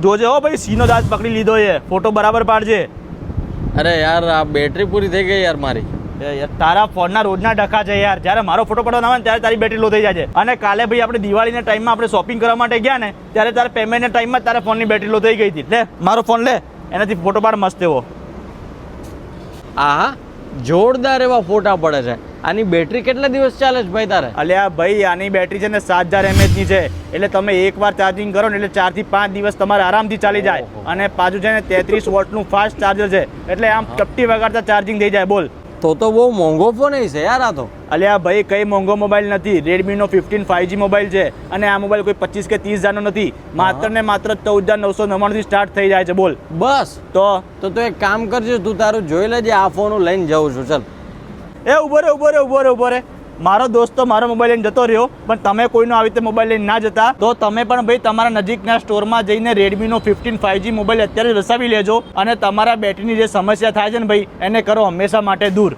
જોજે હો ભાઈ, સીનો દાંત પકડી લીધો છે. ફોટો બરાબર પાડજે. અરે યાર આ બેટરી પૂરી થઈ ગઈ યાર મારી. યાર તારા ફોનના રોજના ડખા છે યાર. જ્યારે મારો ફોટો પડવાનો આવે ને ત્યારે તારી બેટરી લો થઈ જાય છે. અને કાલે ભાઈ આપણે દિવાળીના ટાઈમમાં આપણે શોપિંગ કરવા માટે ગયા ને ત્યારે તારા પેમેન્ટના ટાઈમમાં તારા ફોનની બેટરી લો થઈ ગઈ હતી. લે મારો ફોન લે, એનાથી ફોટો પાડ મસ્ત એવો. આહા જોરદાર એવા ફોટા પડે છે. આની બેટરી કેટલા દિવસ ચાલે છે ભાઈ તારે? અલ્યા ભાઈ આની બેટરી છે ને 7000 mAh ની છે. એટલે તમે એકવાર ચાર્જિંગ કરો ને એટલે 4 થી 5 દિવસ તમારે આરામથી ચાલી જાય. અને પાછું છે ને 33 વોટનું ફાસ્ટ ચાર્જર છે. એટલે આમ ચપટી વગાડતા ચાર્જિંગ થઈ જાય. બોલ. તો બહુ મોંઘો ફોન છે યાર આ તો. અલ્યા ભાઈ કઈ મોંઘો મોબાઈલ નથી. રેડમીનો 15 5G મોબાઈલ છે. અને આ મોબાઈલ કોઈ 25 કે 30 હજારનો નથી. માત્ર ને માત્ર 14999 થી સ્ટાર્ટ થઈ જાય છે. બોલ. બસ તો તું એક કામ કરજે, તું તારું જોઈ લેજે. આ ફોન હું લઈને જાઉં છું. ચાલ એ ઉભો રે. મારો દોસ્ત તો મારો મોબાઈલ લઈને જતો રહ્યો, પણ તમે કોઈનો આવી રીતે મોબાઈલ લઈને ના જતા તો તમે પણ ભાઈ તમારા નજીકના સ્ટોરમાં જઈને રેડમીનો 15 5G મોબાઈલ અત્યારે વસાવી લેજો. અને તમારા બેટરીની જે સમસ્યા થાય છે ને ભાઈ એને કરો હંમેશા માટે દૂર.